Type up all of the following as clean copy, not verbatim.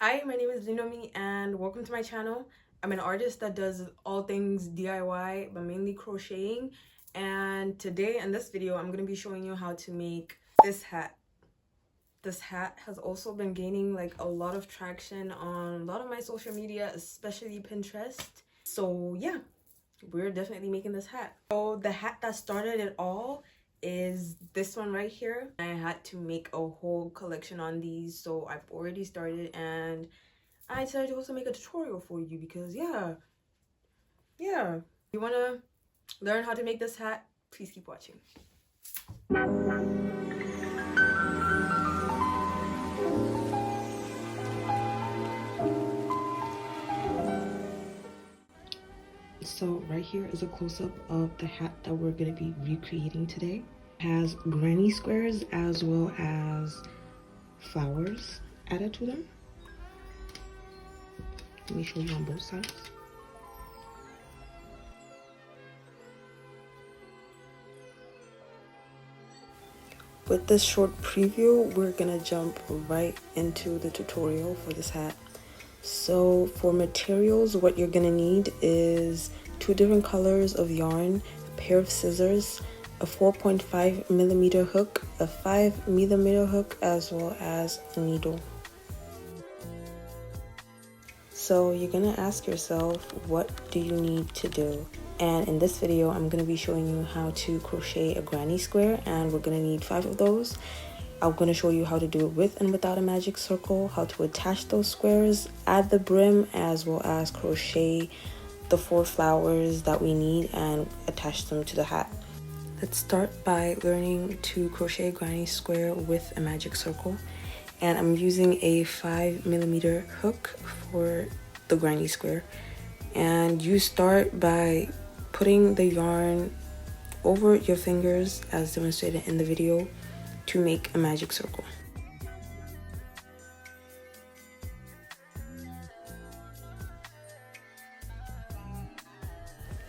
Hi, my name is Linomi and welcome to my channel. I'm an artist that does all things DIY, but mainly crocheting. And today in this video, I'm going to be showing you how to make this hat. This hat has also been gaining like a lot of traction on a lot of my social media, especially Pinterest. So yeah, we're definitely making this hat. So the hat that started it all is this one right here. I had to make a whole collection on these, so I've already started, and I decided to also make a tutorial for you because yeah. You want to learn how to make this hat? Please keep watching. So right here is a close-up of the hat that we're going to be recreating today. It has granny squares as well as flowers added to them. Let me show you on both sides. With this short preview, we're gonna jump right into the tutorial for this hat. So for materials, what you're gonna need is 2 different colors of yarn, a pair of scissors, a 4.5mm hook, a 5mm hook, as well as a needle. So you're gonna ask yourself, what do you need to do? And in this video, I'm gonna be showing you how to crochet a granny square, and we're gonna need 5 of those. I'm gonna show you how to do it with and without a magic circle, how to attach those squares, add the brim, as well as crochet the 4 flowers that we need and attach them to the hat. Let's start by learning to crochet a granny square with a magic circle. And I'm using a 5mm hook for the granny square. And you start by putting the yarn over your fingers as demonstrated in the video to make a magic circle.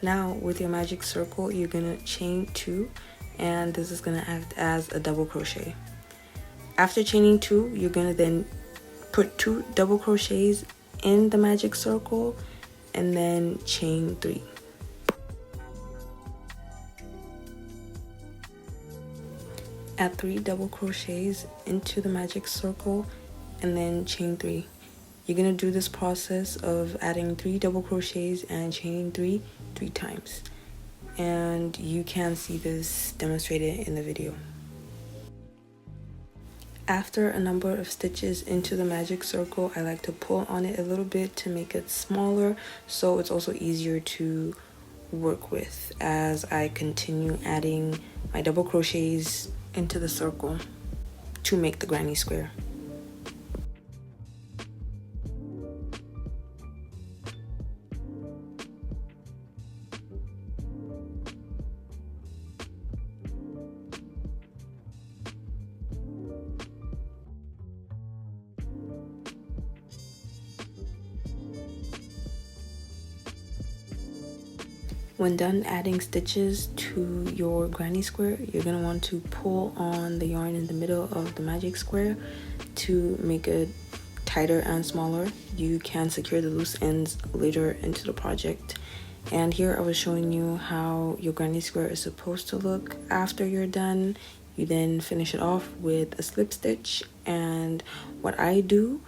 Now with your magic circle, you're gonna chain 2, and this is gonna act as a double crochet. After chaining 2, you're gonna then put 2 double crochets in the magic circle and then chain 3. Add 3 double crochets into the magic circle and then chain 3. You're gonna do this process of adding 3 double crochets and chaining 3 times, and you can see this demonstrated in the video. After a number of stitches into the magic circle, I like to pull on it a little bit to make it smaller, so it's also easier to work with as I continue adding my double crochets into the circle to make the granny square. When done adding stitches to your granny square, you're going to want to pull on the yarn in the middle of the magic square to make it tighter and smaller. You can secure the loose ends later into the project. And here I was showing you how your granny square is supposed to look after you're done. You then finish it off with a slip stitch, and what I do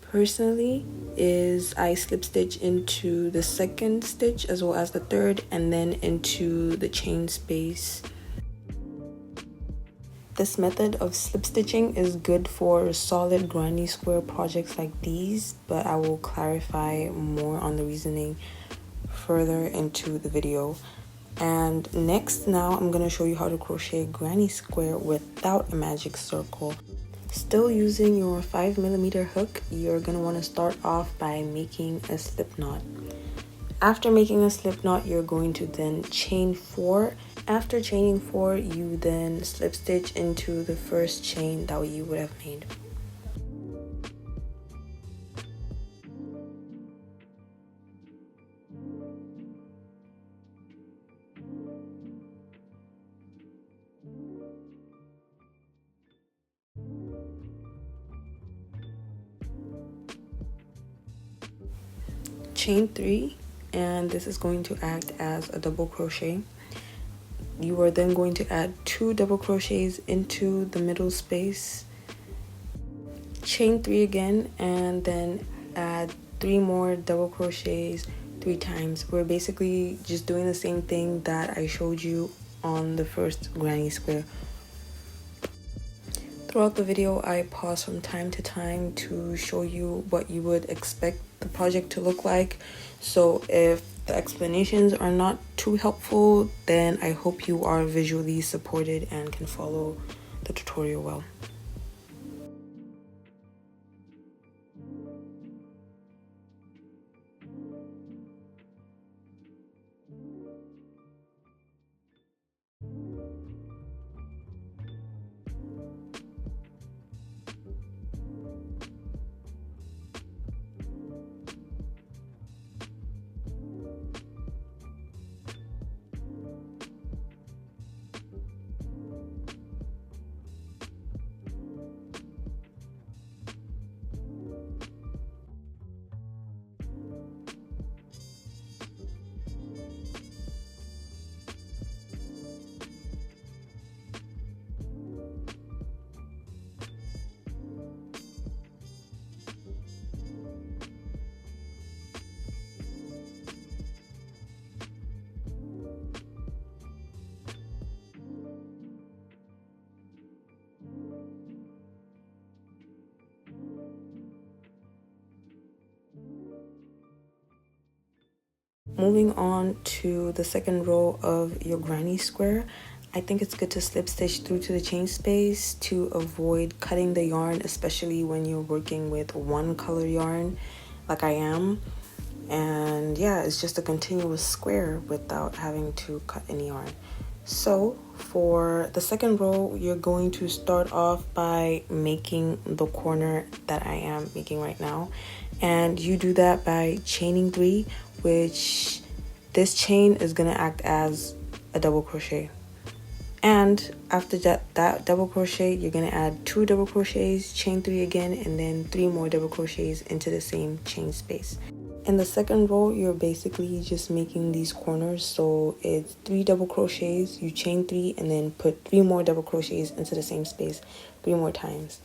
personally is I slip stitch into the second stitch as well as the third, and then into the chain space. This method of slip stitching is good for solid granny square projects like these, but I will clarify more on the reasoning further into the video. And next, now I'm going to show you how to crochet a granny square without a magic circle. Still using your 5mm hook, you're going to want to start off by making a slip knot. After making a slip knot, you're going to then chain 4. After chaining 4, you then slip stitch into the first chain that you would have made. chain 3, and this is going to act as a double crochet. You are then going to add 2 double crochets into the middle space, chain 3 again, and then add 3 more double crochets 3 times. We're basically just doing the same thing that I showed you on the first granny square. Throughout the video, I pause from time to time to show you what you would expect the project to look like. So if the explanations are not too helpful, then I hope you are visually supported and can follow the tutorial well. Moving on to the second row of your granny square, I think it's good to slip stitch through to the chain space to avoid cutting the yarn, especially when you're working with one color yarn like I am. And yeah, it's just a continuous square without having to cut any yarn. So for the second row, you're going to start off by making the corner that I am making right now, and you do that by chaining 3, which this chain is going to act as a double crochet. And after that double crochet, you're going to add 2 double crochets, chain 3 again, and then 3 more double crochets into the same chain space. In the second row, you're basically just making these corners, so it's 3 double crochets, you chain 3, and then put 3 more double crochets into the same space 3 more times.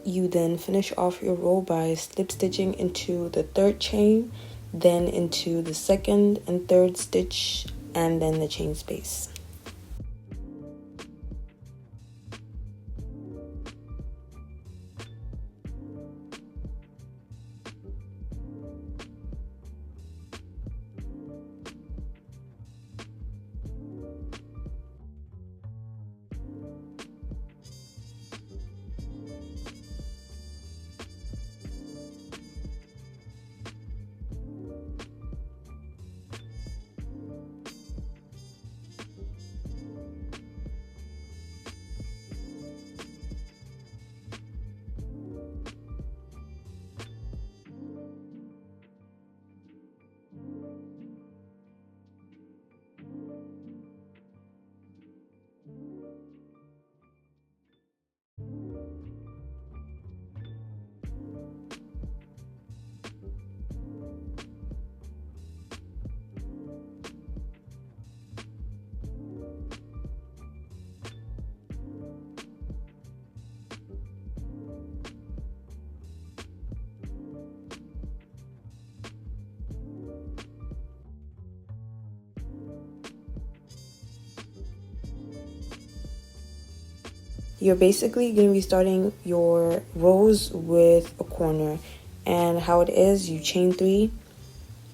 You then finish off your row by slip stitching into the 3rd chain, then into the 2nd and 3rd stitch, and then the chain space. You're basically going to be starting your rows with a corner, and how it is, you chain 3,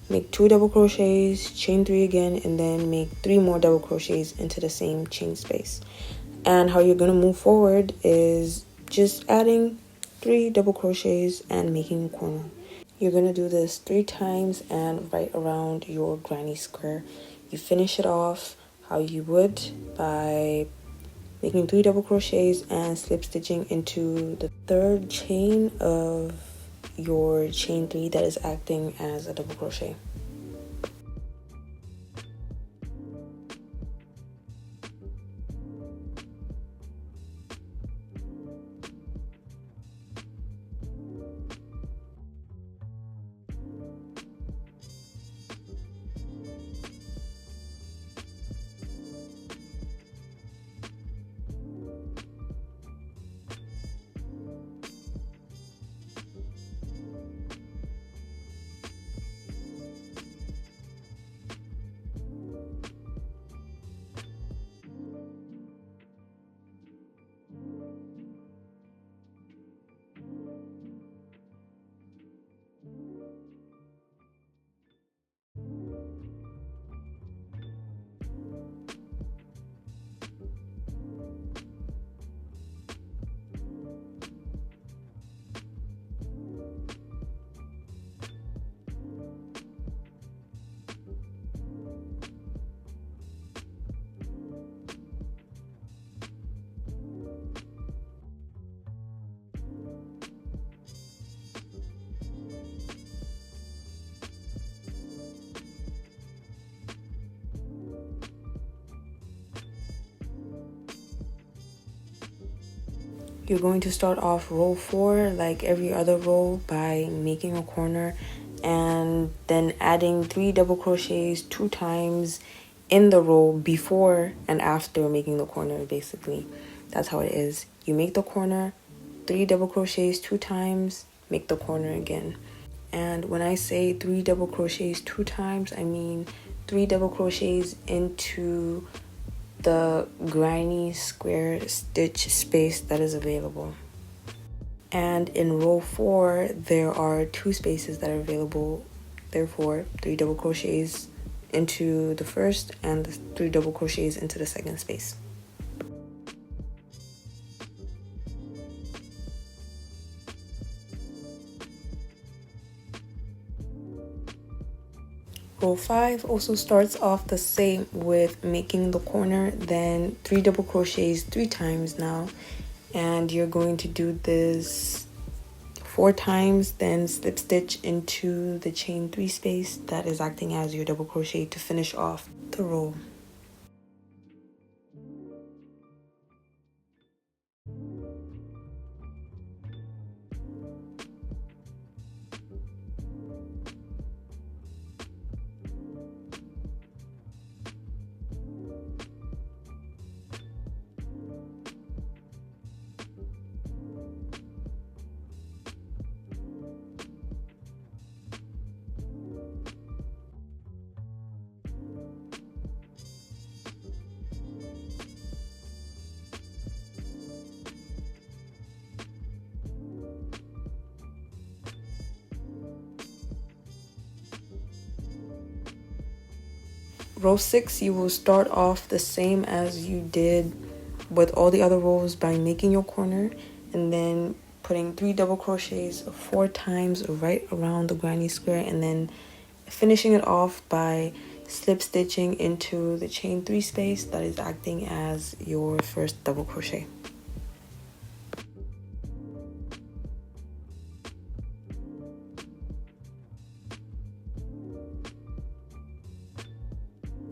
make 2 double crochets, chain 3 again, and then make 3 more double crochets into the same chain space. And how you're going to move forward is just adding 3 double crochets and making a corner. You're going to do this 3 times and right around your granny square. You finish it off how you would by making 3 double crochets and slip stitching into the 3rd chain of your chain 3 that is acting as a double crochet. You're going to start off row 4 like every other row by making a corner and then adding 3 double crochets 2 times in the row before and after making the corner. Basically, that's how it is. You make the corner, 3 double crochets 2 times, make the corner again. And when I say 3 double crochets 2 times, I mean 3 double crochets into the granny square stitch space that is available. And in row 4 there are 2 spaces that are available, therefore 3 double crochets into the first and 3 double crochets into the second space. Row 5 also starts off the same with making the corner, then 3 double crochets 3 times now, and you're going to do this 4 times, then slip stitch into the chain 3 space that is acting as your double crochet to finish off the row. Row 6, you will start off the same as you did with all the other rows by making your corner and then putting 3 double crochets 4 times right around the granny square, and then finishing it off by slip stitching into the chain 3 space that is acting as your first double crochet.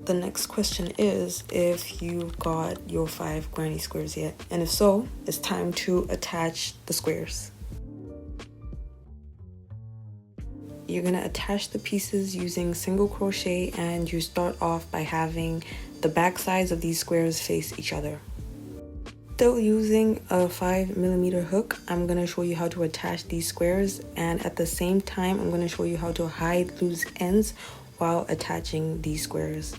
The next question is if you've got your 5 granny squares yet, and if so, it's time to attach the squares. You're going to attach the pieces using single crochet, and you start off by having the back sides of these squares face each other. Still using a 5mm hook, I'm going to show you how to attach these squares, and at the same time I'm going to show you how to hide loose ends while attaching these squares.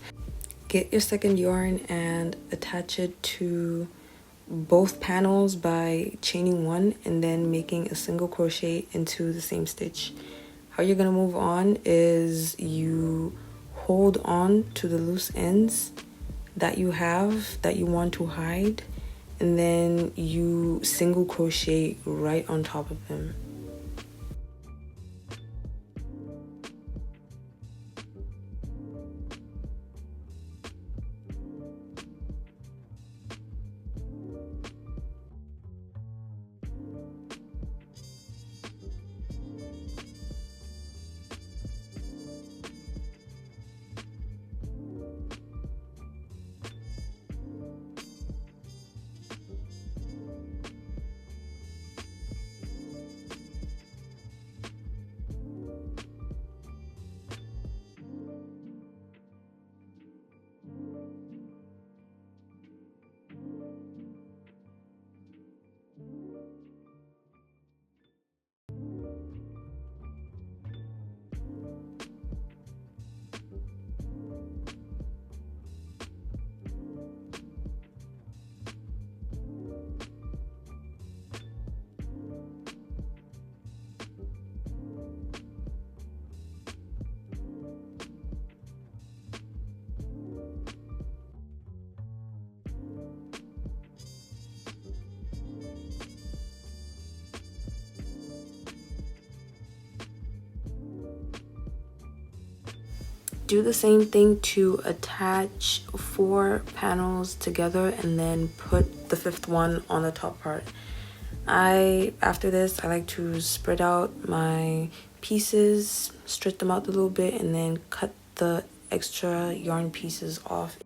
Get your second yarn and attach it to both panels by chaining 1 and then making a single crochet into the same stitch. How you're going to move on is you hold on to the loose ends that you have that you want to hide, and then you single crochet right on top of them. Do the same thing to attach 4 panels together and then put the 5th one on the top part. After this, I like to spread out my pieces, stretch them out a little bit, and then cut the extra yarn pieces off.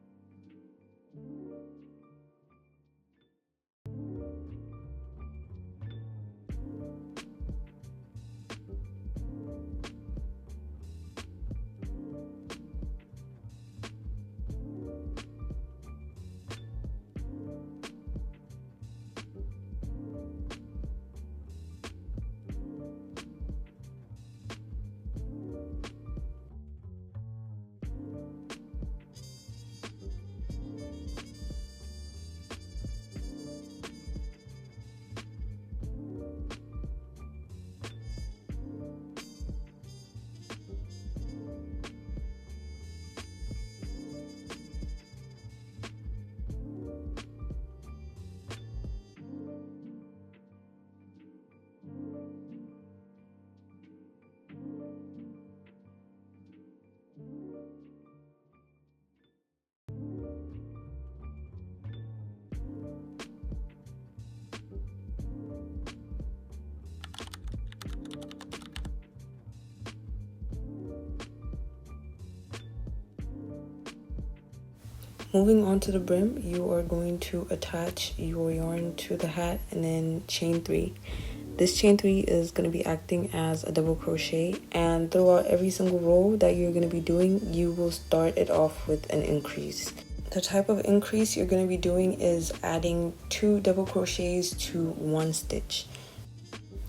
Moving on to the brim, you are going to attach your yarn to the hat and then chain 3. This chain 3 is going to be acting as a double crochet, and throughout every single row that you're going to be doing, you will start it off with an increase. The type of increase you're going to be doing is adding 2 double crochets to 1 stitch.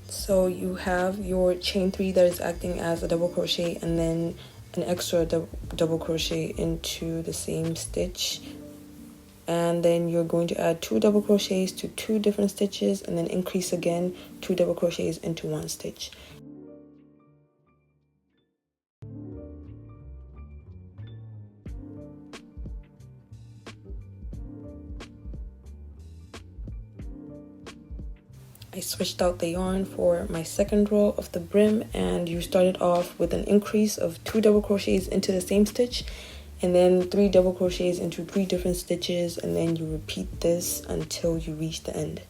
So you have your chain 3 that is acting as a double crochet, and then an extra double crochet into the same stitch, and then you're going to add 2 double crochets to 2 different stitches, and then increase again 2 double crochets into 1 stitch. I switched out the yarn for my second row of the brim, and you started off with an increase of 2 double crochets into the same stitch, and then 3 double crochets into 3 different stitches, and then you repeat this until you reach the end.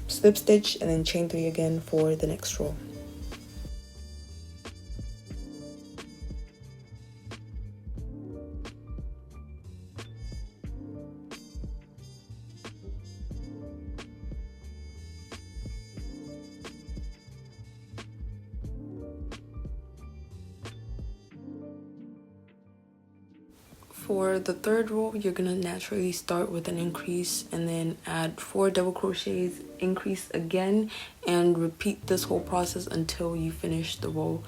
Slip stitch and then chain 3 again for the next row. For the third row, you're gonna naturally start with an increase and then add 4 double crochets, increase again, and repeat this whole process until you finish the row.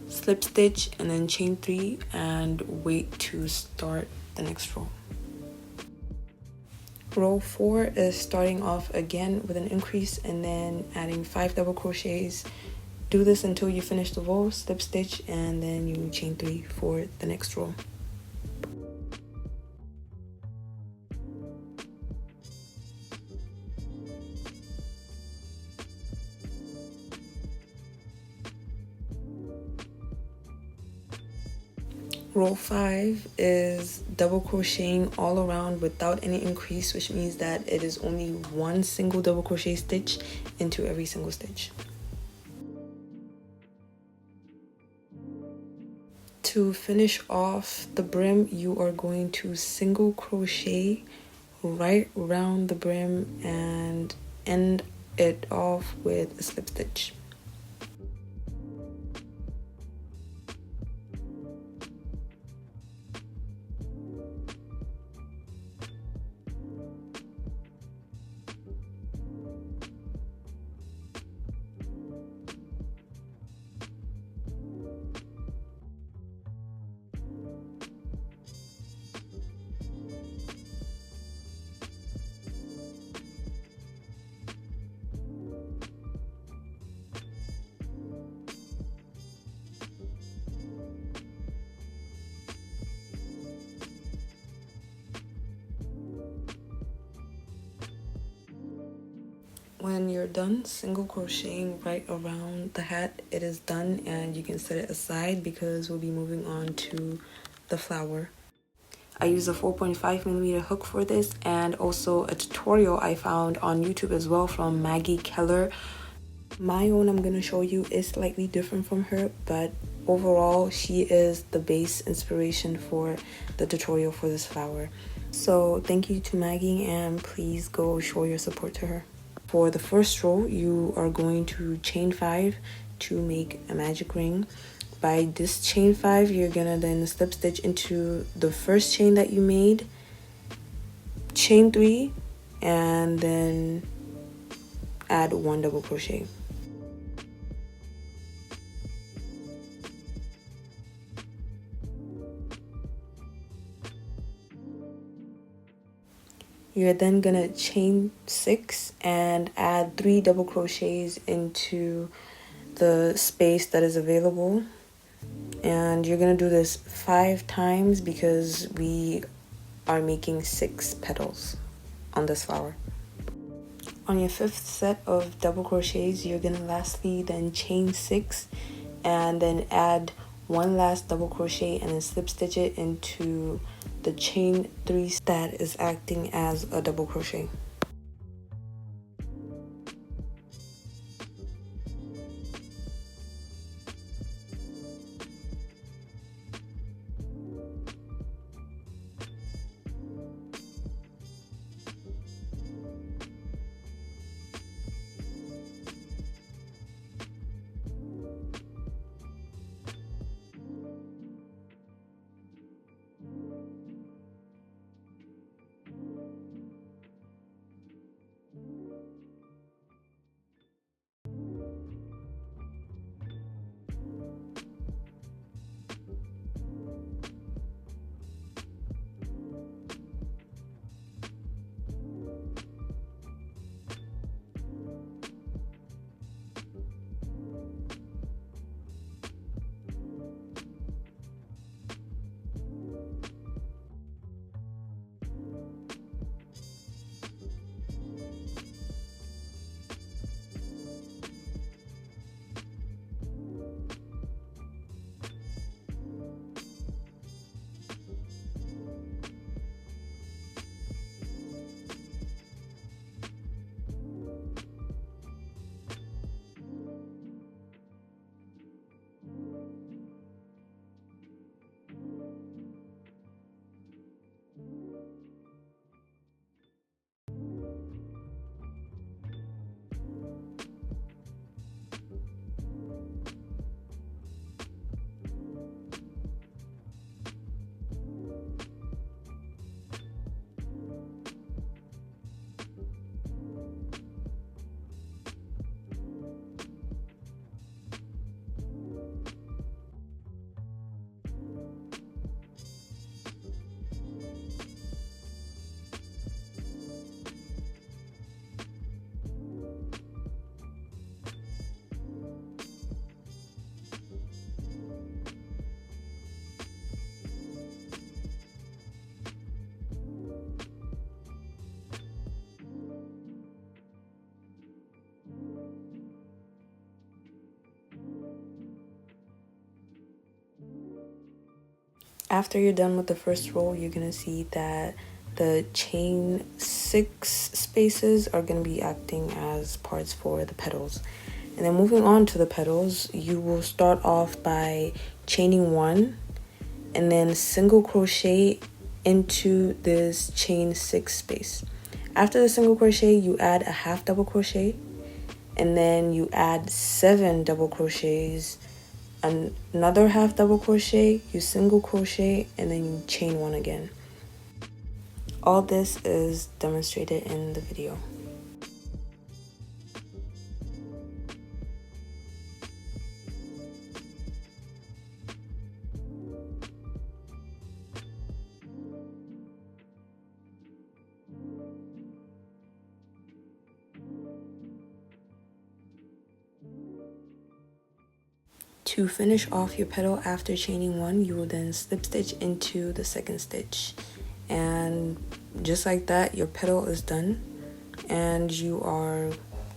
Slip stitch and then chain 3 and wait to start the next row. Row 4 is starting off again with an increase and then adding 5 double crochets. Do this until you finish the row, slip stitch, and then you chain 3 for the next row. Row 5 is double crocheting all around without any increase, which means that it is only 1 single double crochet stitch into every single stitch. To finish off the brim, you are going to single crochet right around the brim and end it off with a slip stitch. When you're done single crocheting right around the hat, it is done and you can set it aside because we'll be moving on to the flower. I use a 4.5mm hook for this, and also a tutorial I found on YouTube as well from Maggie Keller. My own I'm going to show you is slightly different from her, but overall she is the base inspiration for the tutorial for this flower. So thank you to Maggie, and please go show your support to her. For the first row, you are going to chain 5 to make a magic ring. By this chain 5, you're gonna then slip stitch into the first chain that you made, chain 3, and then add 1 double crochet. You're then gonna chain 6 and add 3 double crochets into the space that is available, and you're gonna do this 5 times because we are making 6 petals on this flower. On your 5th set of double crochets, you're gonna lastly then chain 6 and then add 1 last double crochet and then slip stitch it into the chain 3 that is acting as a double crochet. After you're done with the first row, you're gonna see that the chain 6 spaces are gonna be acting as parts for the petals. And then moving on to the petals, you will start off by chaining 1 and then single crochet into this chain 6 space. After the single crochet, you add a half double crochet, and then you add 7 double crochets, another half double crochet, you single crochet, and then you chain 1 again. All this is demonstrated in the video. To finish off your petal after chaining 1, you will then slip stitch into the second stitch. And just like that, your petal is done. And you are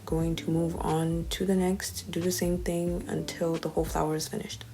going to move on to the next, do the same thing until the whole flower is finished.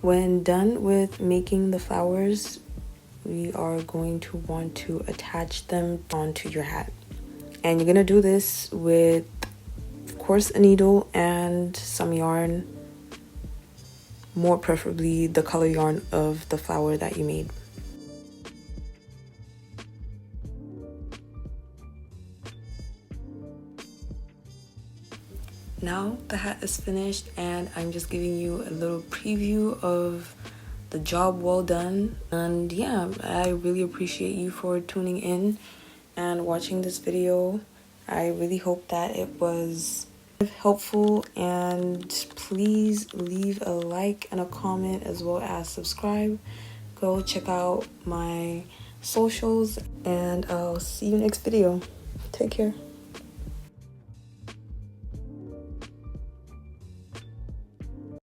When done with making the flowers, we are going to want to attach them onto your hat. And you're going to do this with, of course, a needle and some yarn, more preferably the color yarn of the flower that you made. Now the hat is finished, and I'm just giving you a little preview of the job well done. And yeah, I really appreciate you for tuning in and watching this video. I really hope that it was helpful, and please leave a like and a comment as well as subscribe. Go check out my socials, and I'll see you next video. Take care.